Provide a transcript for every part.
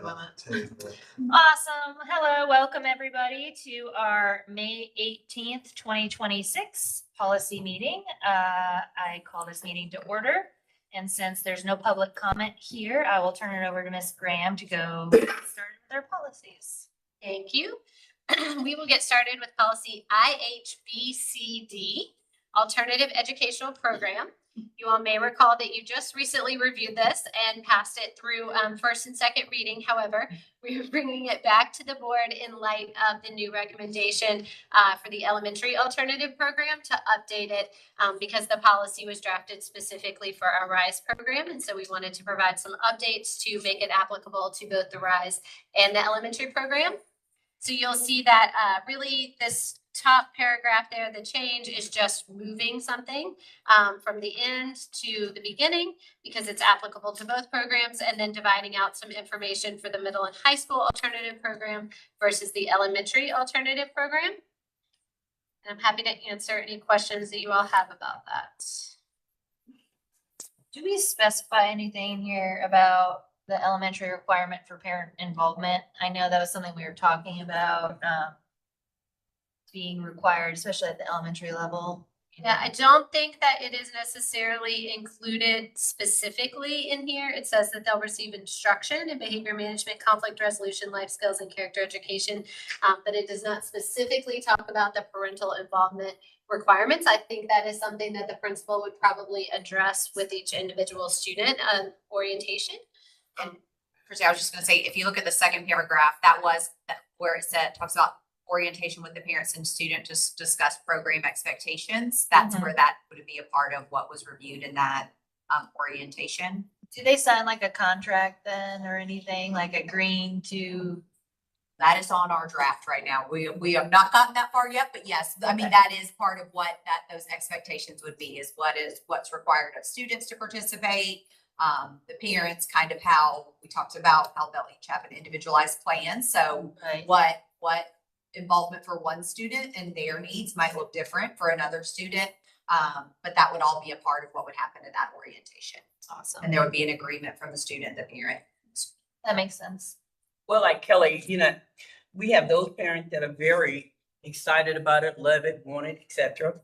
Awesome. Hello, welcome everybody to our May 18th, 2026 policy meeting. I call this meeting to order. And since there's no public comment here, I will turn it over to Ms. Graham to go get started with our policies. Thank you. We will get started with policy IHBCD, Alternative Educational Program. You all may recall that you just recently reviewed this and passed it through first and second reading. However, we are bringing it back to the board in light of the new recommendation for the elementary alternative program to update it because the policy was drafted specifically for our RISE program. And so we wanted to provide some updates to make it applicable to both the RISE and the elementary program. So you'll see that really this top paragraph there, the change is just moving something from the end to the beginning because it's applicable to both programs, and then dividing out some information for the middle and high school alternative program versus the elementary alternative program. And I'm happy to answer any questions that you all have about that. Do we specify anything here about the elementary requirement for parent involvement? I know that was something we were talking about. Being required, especially at the elementary level. Yeah, I don't think that it is necessarily included specifically in here. It says that they'll receive instruction in behavior management, conflict resolution, life skills, and character education, but it does not specifically talk about the parental involvement requirements. I think that is something that the principal would probably address with each individual student orientation. And Chrissy, I was just going to say, if you look at the second paragraph, that was where it said, talks about orientation with the parents and student to discuss program expectations. That's where that would be a part of what was reviewed in that orientation. Do they sign like a contract then or anything, like agreeing to? That is on our draft right now. We have not gotten that far yet, but yes, I mean, that is part of what those expectations would be, is what's required of students to participate. The parents, kind of how we talked about how they'll each have an individualized plan. So what involvement for one student and their needs might look different for another student. But that would all be a part of what would happen in that orientation. Awesome. And there would be an agreement from the student, the parent. That makes sense. Well, like Kelly, we have those parents that are very excited about it, love it, want it, etc.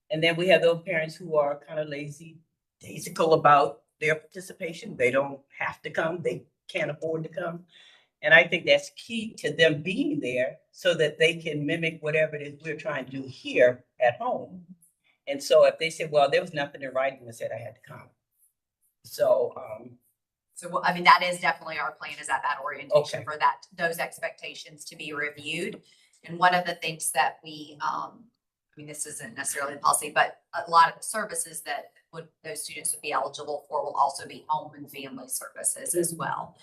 And then we have those parents who are kind of lackadaisical about their participation. They don't have to come. They can't afford to come. And I think that's key to them being there so that they can mimic whatever it is we're trying to do here at home. And so if they said, well, there was nothing in writing that said I had to come. So, I mean, that is definitely our plan, is at that orientation Okay. for those expectations to be reviewed. And one of the things that we, I mean, this isn't necessarily policy, but a lot of the services that those students would be eligible for will also be home and family services as well.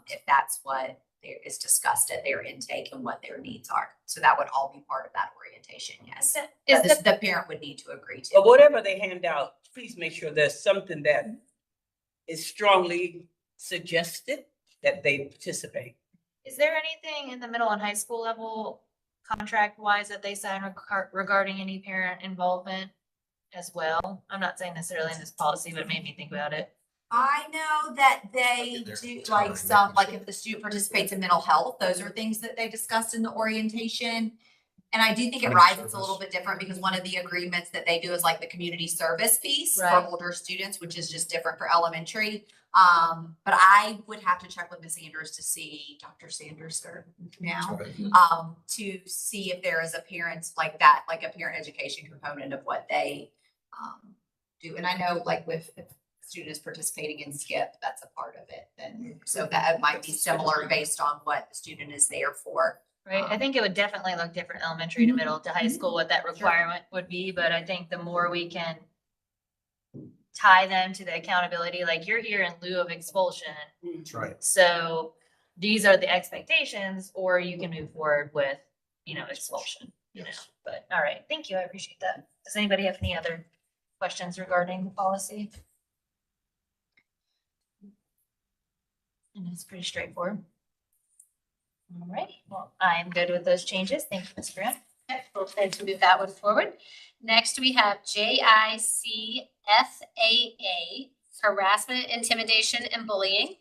If that's what is discussed at their intake and what their needs are. So that would all be part of that orientation, yes. The parent would need to agree to. but whatever they hand out, please make sure there's something that is strongly suggested that they participate. Is there anything in the middle and high school level contract wise that they sign regarding any parent involvement as well? I'm not saying necessarily in this policy, but it made me think about it. I know that they do like if the student participates in mental health, those are things that they discussed in the orientation. And I do think at RISE it's a little bit different because one of the agreements that they do is like the community service piece for older students, which is just different for elementary. But I would have to check with Ms. Sanders to see, Dr. Sanders now, to see if there is a parent like that, like a parent education component of what they do. And I know like with students participating in SKIP, that's a part of it. And so that might be similar based on what the student is there for. Right. I think it would definitely look different elementary to middle to high school, what that requirement would be. But I think the more we can tie them to the accountability, like you're here in lieu of expulsion. That's right. So these are the expectations, or you can move forward with, expulsion, but all right. Thank you. I appreciate that. Does anybody have any other questions regarding the policy? And it's pretty straightforward. All right. Well, I'm good with those changes. Thank you, Ms. Graham. Okay, we'll plan to move that one forward. Next, we have JICFAA, harassment, intimidation, and bullying.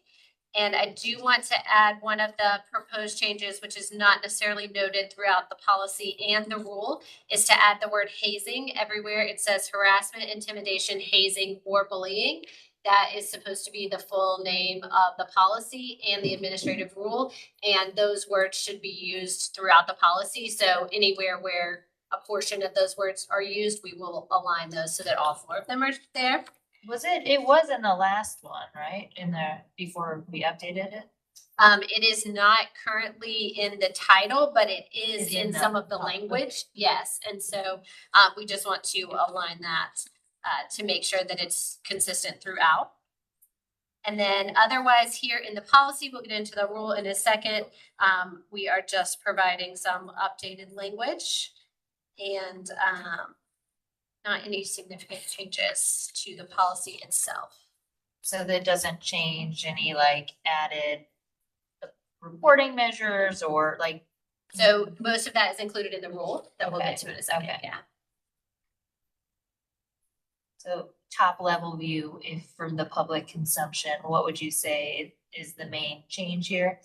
And I do want to add one of the proposed changes, which is not necessarily noted throughout the policy and the rule, is to add the word hazing everywhere. It says harassment, intimidation, hazing, or bullying. That is supposed to be the full name of the policy and the administrative rule. And those words should be used throughout the policy. So anywhere where a portion of those words are used, we will align those so that all four of them are there. It was in the last one, right? In there before we updated it? It is not currently in the title, but it is It's in in the- some of the language, yes. And so we just want to align that to make sure that it's consistent throughout. And then otherwise here in the policy, we'll get into the rule in a second. We are just providing some updated language and not any significant changes to the policy itself. So that doesn't change any like added reporting measures or like, So most of that is included in the rule that we'll Okay, get to in a second, okay. yeah. so top level view, if from the public consumption, what would you say is the main change here?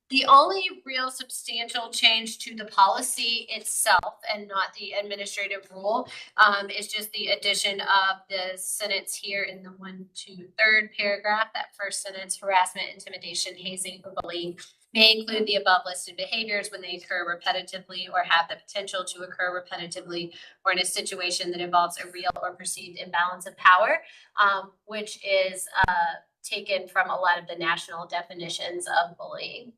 The only real substantial change to the policy itself and not the administrative rule is just the addition of the sentence here in the 3rd paragraph. That first sentence, harassment, intimidation, hazing, or bullying may include the above listed behaviors when they occur repetitively or have the potential to occur repetitively or in a situation that involves a real or perceived imbalance of power, which is taken from a lot of the national definitions of bullying.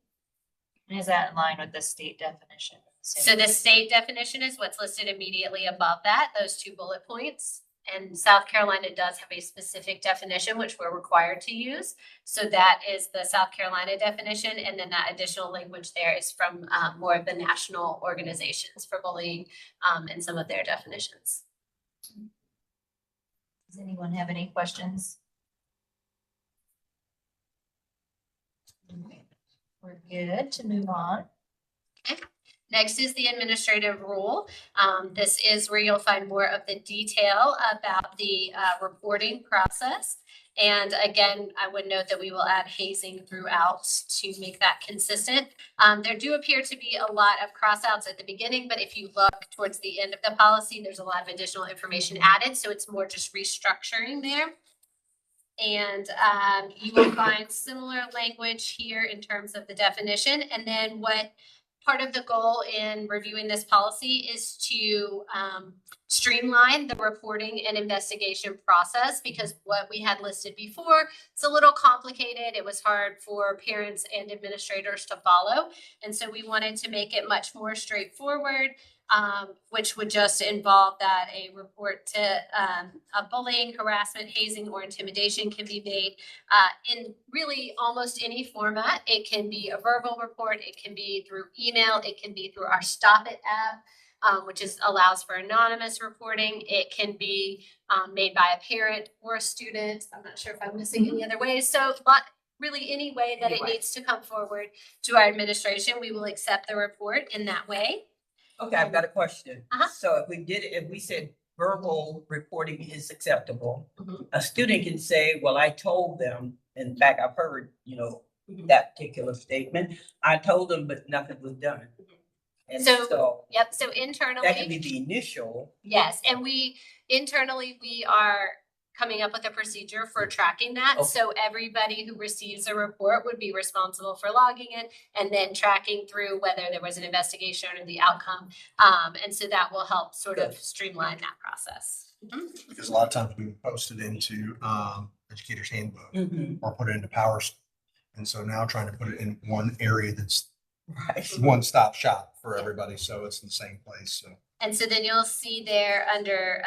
And is that in line with the state definition? So the state definition is what's listed immediately above that, those 2 bullet points. And South Carolina does have a specific definition, which we're required to use. So that is the South Carolina definition. And then that additional language there is from more of the national organizations for bullying and some of their definitions. Does anyone have any questions? We're good to move on. Next is the administrative rule. This is where you'll find more of the detail about the reporting process. And again, I would note that we will add hazing throughout to make that consistent. There do appear to be a lot of crossouts at the beginning, but if you look towards the end of the policy, there's a lot of additional information added. So it's more just restructuring there. And you will find similar language here in terms of the definition. And then what part of the goal in reviewing this policy is to streamline the reporting and investigation process, because what we had listed before, it's a little complicated. It was hard for parents and administrators to follow. And so we wanted to make it much more straightforward, which would just involve that a report to a bullying, harassment, hazing, or intimidation can be made in really almost any format. It can be a verbal report, it can be through email, it can be through our Stop It app, which allows for anonymous reporting. It can be made by a parent or a student. I'm not sure if I'm missing any other ways. So, but really any way that it needs to come forward to our administration, we will accept the report in that way. Okay, I've got a question. Uh-huh. So if we said verbal reporting is acceptable, Mhm. a student can say, well, I told them, in fact, I've heard, that particular statement. I told them, but nothing was done. And So- so Yep, so that can be internally, the initial. yes, and we are coming up with a procedure for tracking that. Okay. So everybody who receives a report would be responsible for logging it and then tracking through whether there was an investigation or the outcome. And so that will help sort of streamline that process. Because a lot of times we post it into educator's handbook or put it into Powers. And so now trying to put it in one area that's Right. one-stop shop for everybody, so it's in the same place, so. And so then you'll see there under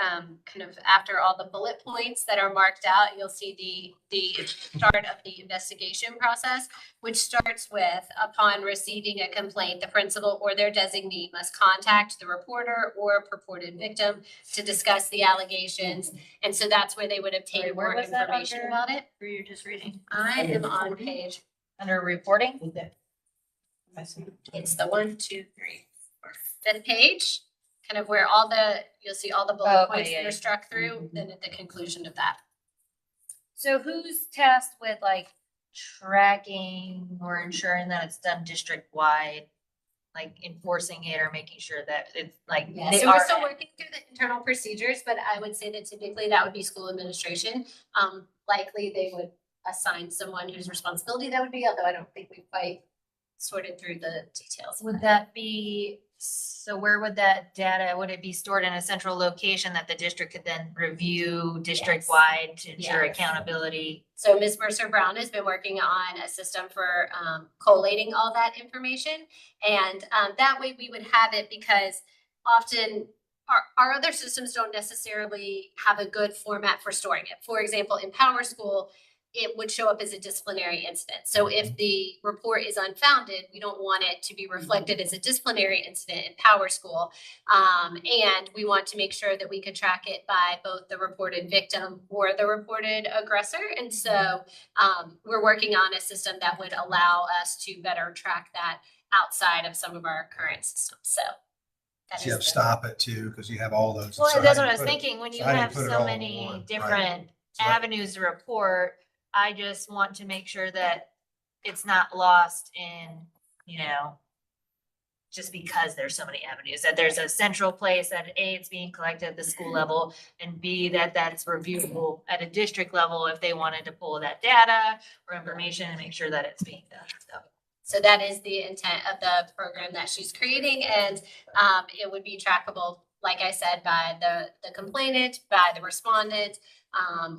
kind of after all the bullet points that are marked out, you'll see the start of the investigation process, which starts with upon receiving a complaint, the principal or their designee must contact the reporter or purported victim to discuss the allegations. And so that's where they would obtain Sorry, where more was that information under? about it. For you just reading? I am on page, Under reporting? Is that- I see. it's the 1, 2, 3, 4, 5th page. Kind of where you'll see all the Oh, bullet okay, points yeah, that yeah. are struck through, Mhm. then at the conclusion of that. So who's tasked with like tracking or ensuring that it's done district-wide? Like enforcing it or making sure that it's like Yeah, they so we're are. still working through the internal procedures, but I would say that typically that would be school administration. Likely they would assign someone whose responsibility that would be, although I don't think we've quite sorted through the details. Would that be, so where would that data, would it be stored in a central location that the district could then review district-wide to ensure Yes. accountability? So Ms. Mercer Brown has been working on a system for collating all that information. And that way we would have it, because often our other systems don't necessarily have a good format for storing it. For example, in Power School, it would show up as a disciplinary incident. So if the report is unfounded, we don't want it to be reflected as a disciplinary incident in Power School. And we want to make sure that we could track it by both the reported victim or the reported aggressor. And so we're working on a system that would allow us to better track that outside of some of our current systems. So that So you is have the- stop it too, because you have all those. Well, So that's how what do I was you put it- thinking, when you so how do have put it so all in many one? Right. different So I- avenues to report, I just want to make sure that it's not lost in, just because there's so many avenues, that there's a central place that A, it's being collected at the school level, and B, that that's reviewable at a district level if they wanted to pull that data or information and make sure that it's being done, so. So that is the intent of the program that she's creating, and it would be trackable, like I said, by the complainant, by the respondent,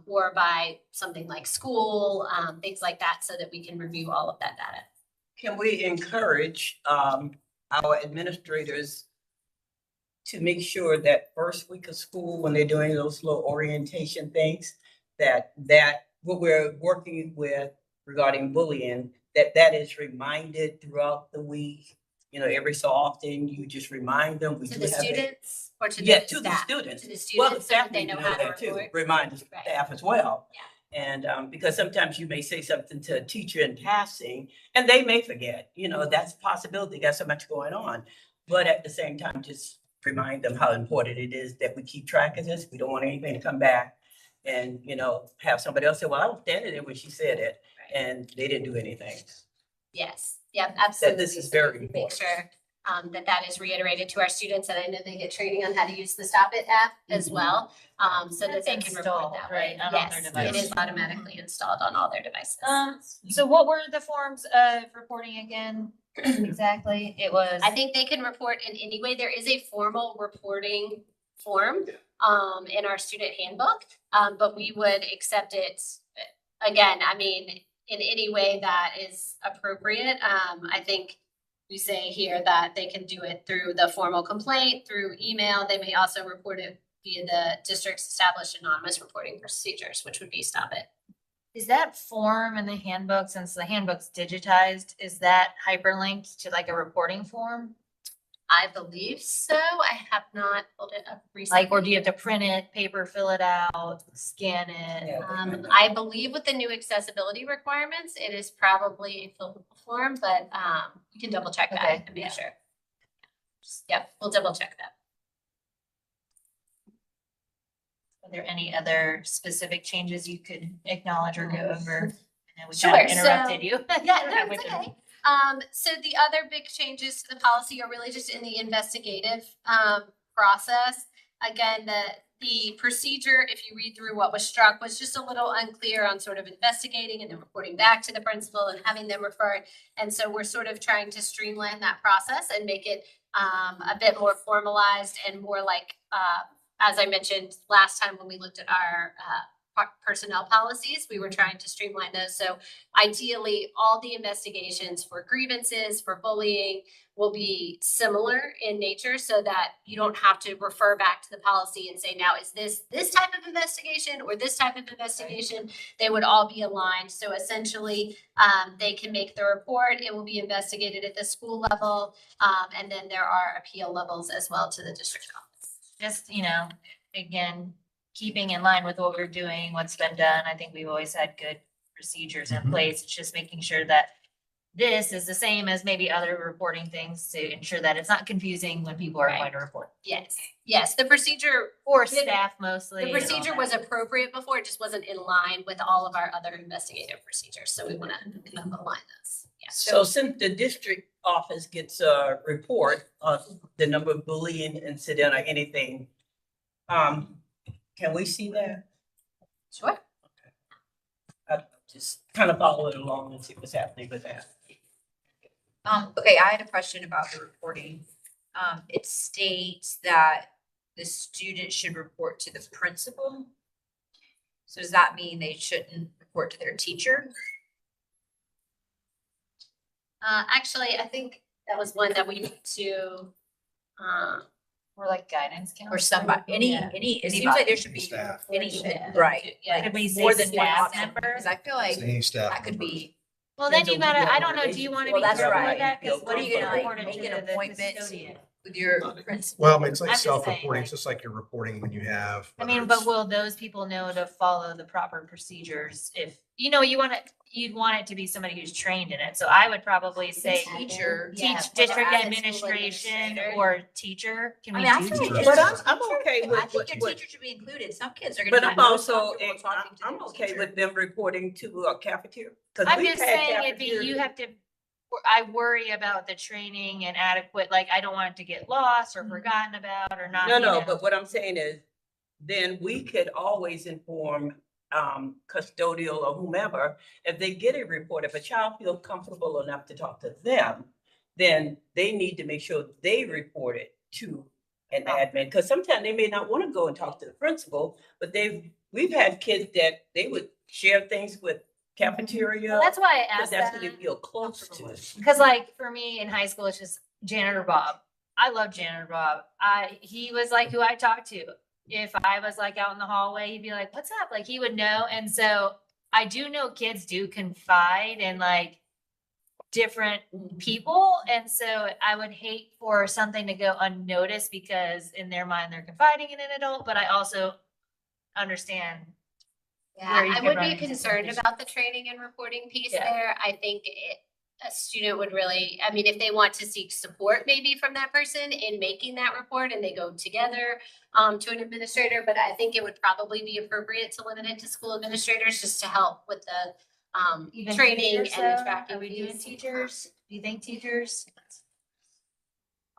or by something like school, things like that, so that we can review all of that data. Can we encourage our administrators to make sure that first week of school, when they're doing those little orientation things, that what we're working with regarding bullying, that is reminded throughout the week? Every so often, you just remind them. We To do the have a- students or to Yeah, the to the staff? students. To the Well, the students, so that staff they need to know know how to that too, report. remind the Right. staff as well. Yeah. And because sometimes you may say something to a teacher in passing, and they may forget, that's a possibility, got so much going on. But at the same time, just remind them how important it is that we keep track of this. We don't want anything to come back and, have somebody else say, well, I was standing there when she said it, Right. and they didn't do anything. Yes, yep, absolutely. this is So very Make important. sure that is reiterated to our students, and I know they get training on how to use the Stop It app as Mhm. well, so that That's they can report installed, that right, way. on all their Yes, it devices. is automatically installed on all their devices. So what were the forms of reporting again? Exactly, it was. I think they can report in any way. There is a formal reporting form in our student handbook, but we would accept it again, I mean, in any way that is appropriate. I think we say here that they can do it through the formal complaint, through email. They may also report it via the district's established anonymous reporting procedures, which would be Stop It. Is that form in the handbook, since the handbook's digitized, is that hyperlinked to like a reporting form? I believe so. I have not pulled it up recently. Like, or do you have to print it, paper, fill it out, scan it? Yeah. I believe with the new accessibility requirements, it is probably a fillable form, but we can double check that Okay, and make yeah. sure. Yep, we'll double check that. Are there any other specific changes you could acknowledge or go over? I know we Sure, kind of so- interrupted you. Yeah, no, it's okay. So the other big changes to the policy are really just in the investigative process. Again, the procedure, if you read through what was struck, was just a little unclear on sort of investigating and then reporting back to the principal and having them refer. And so we're sort of trying to streamline that process and make it a bit more formalized and more like, as I mentioned last time when we looked at our personnel policies, we were trying to streamline those. So ideally, all the investigations for grievances, for bullying will be similar in nature so that you don't have to refer back to the policy and say, now, is this type of investigation or this type of investigation? They would all be aligned. So essentially, they can make the report. It will be investigated at the school level. And then there are appeal levels as well to the district office. Just, again, keeping in line with what we're doing, what's been done. I think we've always had good procedures in Mhm. place. It's just making sure that this is the same as maybe other reporting things to ensure that it's not confusing when people are Right. going to report. Yes, the procedure, Or Did- staff mostly. the and all procedure that. was appropriate before, it just wasn't in line with all of our other investigative procedures, so we wanna kind of align those. Yeah. So since the district office gets a report of the number of bullying incident or anything, can we see that? Sure. Just kind of follow it along and see what's happening with that. Okay, I had a question about the reporting. It states that the student should report to the principal. So does that mean they shouldn't report to their teacher? Actually, I think that was one that we need to, Or like guidance counselor. Or somebody, Yeah. it seems like there should be Staff. any, Yeah. right? Yeah. like Could we say more than one staff option, member? because I feel like Any staff that could members. be, Well, then Depends you on gotta, what I don't know, do you wanna be Well, that's careful right. with that? Cause What what are you gonna report like, it make to an the appointment custodian? with your principal? Well, I mean, it's I'm like just saying, self-reporting, like- it's just like you're reporting when you have. I whether mean, but it's- will those people know to follow the proper procedures if, you know, you'd want it to be somebody who's trained in it. So I would probably say Teacher. Yeah, teach or district add a school administration administrator. or teacher. Can I we mean, I do feel like teachers? But Yes. I'm okay I with think what, your teacher should be included. Some kids are gonna but be I'm more also, comfortable talking to I'm their okay teacher. with them reporting to a cafeteria. 'Cause I'm we've just had saying it'd be, cafeteria- you have to, I worry about the training and adequate, like, I don't want it to get lost or forgotten about or not. No, you no, know. but what I'm saying is, then we could always inform custodial or whomever, if they get a report, if a child feels comfortable enough to talk to them, then they need to make sure they report it to an admin, because sometimes they may not want to go and talk to the principal, but we've had kids that they would share things with cafeteria. Well, that's why I Because asked that's that. what they feel close to. Cause like for me in high school, it's just janitor Bob. I love janitor Bob. He was like who I talked to. If I was like out in the hallway, he'd be like, "What's up?" Like he would know. And so I do know kids do confide in like different people. And so I would hate for something to go unnoticed because in their mind they're confiding in an adult, but I also understand. Yeah, where you I could would run be into concerned issues. about the training and reporting piece Yeah. there. I think a student would really, I mean, if they want to seek support maybe from that person in making that report and they go together to an administrator, but I think it would probably be appropriate to limit it to school administrators just to help with the Even training teachers, and the though? tracking Are we doing piece. teachers? Do you think teachers?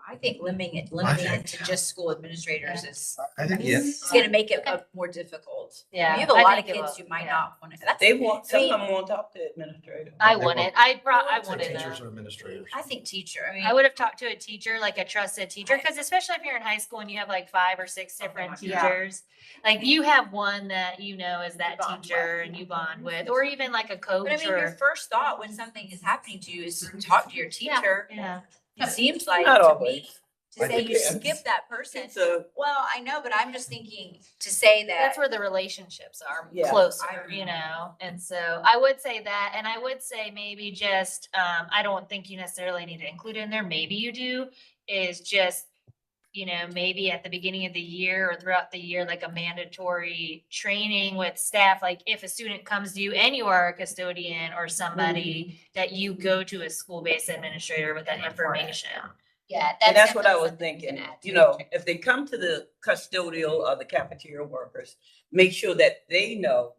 I think limiting it think- to just school administrators is, I think, yeah, it's gonna make it more difficult. Yeah, You have a I lot of think it kids will, who might yeah. not wanna, that's, They want, I mean- some of them won't talk to the administrator. I They wouldn't. will. I say wouldn't teachers know. or administrators. I think teacher, I mean. I would have talked to a teacher, like a trusted teacher, because especially if you're in high school and you have like 5 or 6 different Yeah. teachers, like you have one that you know is that bond teacher with. and you bond with, or even like a But I coach mean, your or. first thought when something is happening to you is to talk to your teacher. Yeah, It seems like Not to always. me, to I say think you it's- skip that person. It's a, Well, I know, but I'm just thinking to say that. that's where the relationships are Yeah. closer, you know, and so I would say that, and I would say maybe just, I don't think you necessarily need to include it in there, maybe you do, is just, you know, maybe at the beginning of the year or throughout the year, like a mandatory training with staff, like if a student comes to you and you are a custodian or somebody, that you go to a school-based administrator with that information. Yeah. and that's what I definitely was something we can thinking, add to you it. know, if they come to the custodial or the cafeteria workers, make sure that they know,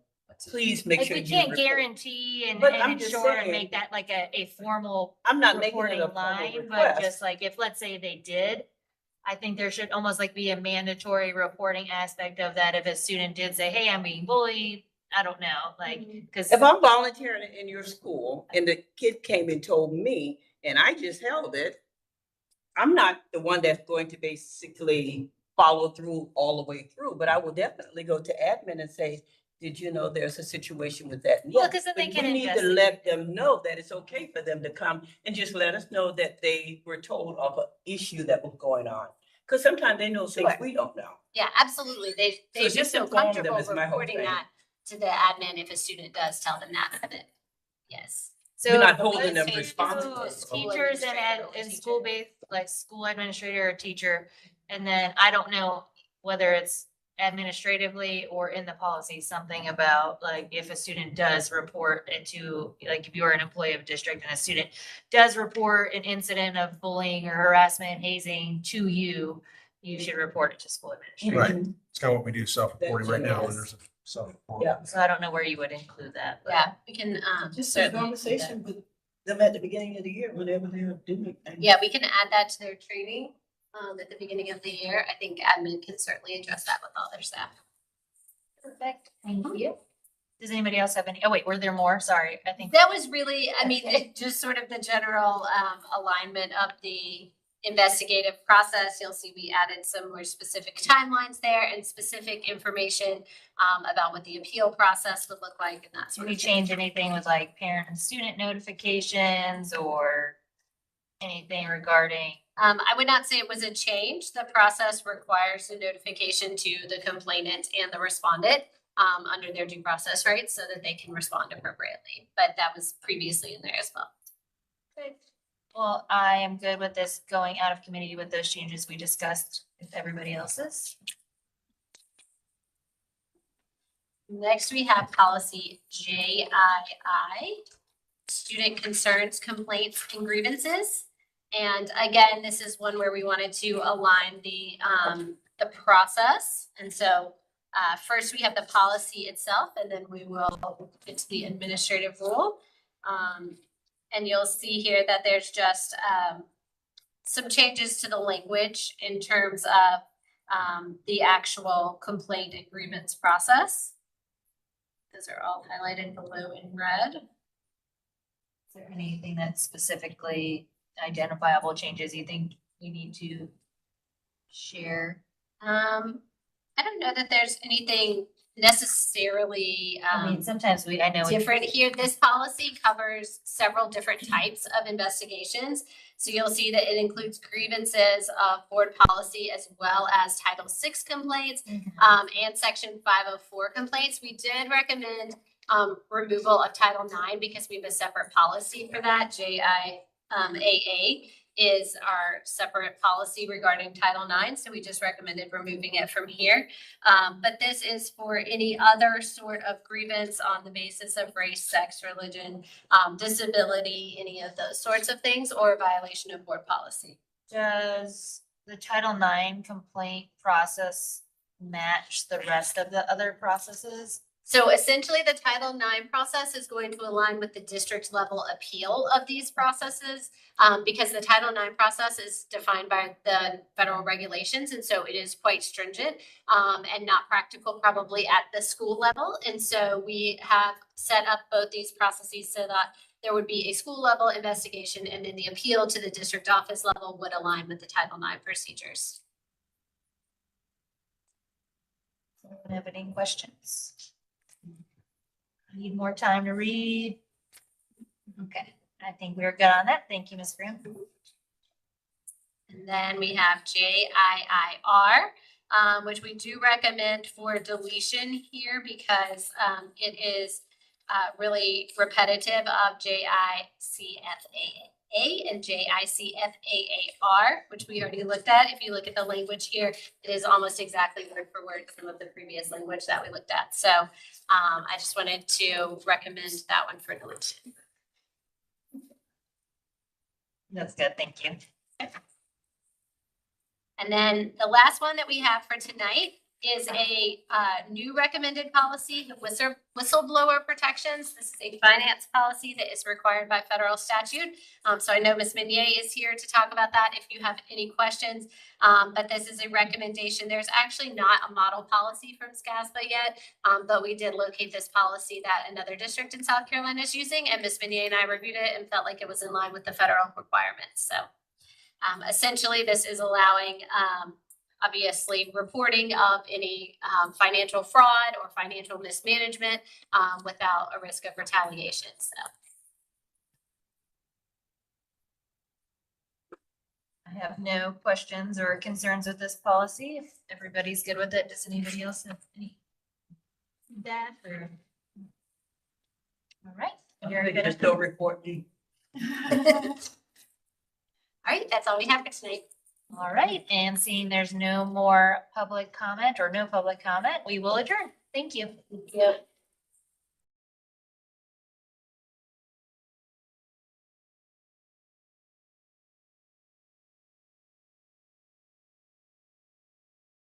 please make Like sure we you can't report. guarantee and But I'm just ensure and saying- make that like a formal I'm not making it reporting a formal line, but request. just like if, let's say they did, I think there should almost like be a mandatory reporting aspect of that. If a student did say, hey, I'm being bullied, I don't know, like, cause If I'm volunteering in your school and the kid came and told me and I just held it, I'm not the one that's going to basically follow through all the way through, but I will definitely go to admin and say, did you know there's a situation with that? Well, Yes, 'cause then they but can we need to investigate. let them know that it's okay for them to come and just let us know that they were told of an issue that was going on. Because sometimes they know things Sure. we don't know. Yeah, absolutely. They So should just feel inform them comfortable is my whole reporting thing. that to the admin if a student does tell them that of it. Yes. so. You're not holding them those responsible. school Teachers administrator or and teacher. school-based, like school administrator or teacher, and then I don't know whether it's administratively or in the policy, something about like if a student does report into, like if you are an employee of a district and a student does report an incident of bullying or harassment, hazing to you, you should report it to school administration. Right. It's kind of what we do self-reporting right now, Yes. and there's a self-report. Yeah. So I don't know where you would include that. but- Yeah, we can, Just a certainly do that. conversation with them at the beginning of the year, whenever they're doing. things. Yeah, we can add that to their training, at the beginning of the year. I think admin can certainly address that with all their staff. Perfect, thank you. Does anybody else have any, oh wait, were there more? Sorry, I think. That was really, I mean, just sort of the general, alignment of the investigative process. You'll see we added some more specific timelines there and specific information, about what the appeal process would look like and that Did sort we of thing. change anything with like parent and student notifications or anything regarding? I would not say it was a change. The process requires a notification to the complainant and the respondent under their due process rights so that they can respond appropriately. But that was previously in there as well. Well, I am good with this going out of committee with those changes we discussed, if everybody else is. Next, we have policy JII, student concerns, complaints, and grievances. And again, this is one where we wanted to align the process. And so first we have the policy itself, and then we will get to the administrative rule. And you'll see here that there's just some changes to the language in terms of the actual complaint and grievance process. Those are all highlighted below in red. Is there anything that's specifically identifiable changes you think we need to share? I don't know that there's anything necessarily I mean, sometimes I know. different here. This policy covers several different types of investigations. So you'll see that it includes grievances of board policy as well as Title VI complaints and Section 504 complaints. We did recommend removal of Title IX because we have a separate policy for that. JIAA is our separate policy regarding Title IX, so we just recommended removing it from here. But this is for any other sort of grievance on the basis of race, sex, religion, disability, any of those sorts of things, or a violation of board policy. Does the Title IX complaint process match the rest of the other processes? So essentially, the Title IX process is going to align with the district level appeal of these processes because the Title IX process is defined by the federal regulations. And so it is quite stringent and not practical probably at the school level. And so we have set up both these processes so that there would be a school level investigation and then the appeal to the district office level would align with the Title IX procedures. Anyone have any questions? I need more time to read. Okay, I think we're good on that. Thank you, Ms. Graham. And then we have JIIR, which we do recommend for deletion here because it is really repetitive of JICFAA and JICFAAR, which we already looked at. If you look at the language here, it is almost exactly word for word some of the previous language that we looked at. So I just wanted to recommend that one for deletion. That's good, thank you. And then the last one that we have for tonight is a new recommended policy, the whistleblower protections. This is a finance policy that is required by federal statute. So I know Ms. Meunier is here to talk about that if you have any questions. But this is a recommendation. There's actually not a model policy from SCASBA yet, but we did locate this policy that another district in South Carolina is using, and Ms. Meunier and I reviewed it and felt like it was in line with the federal requirements. So essentially, this is allowing obviously reporting of any financial fraud or financial mismanagement without a risk of retaliation. So I have no questions or concerns with this policy. If everybody's good with it, does anybody else have any feedback or? All right. You're good. Just don't report me. all right, that's all we have for tonight. All right, and seeing there's no more public comment or no public comment, we will adjourn. Thank you. Yep.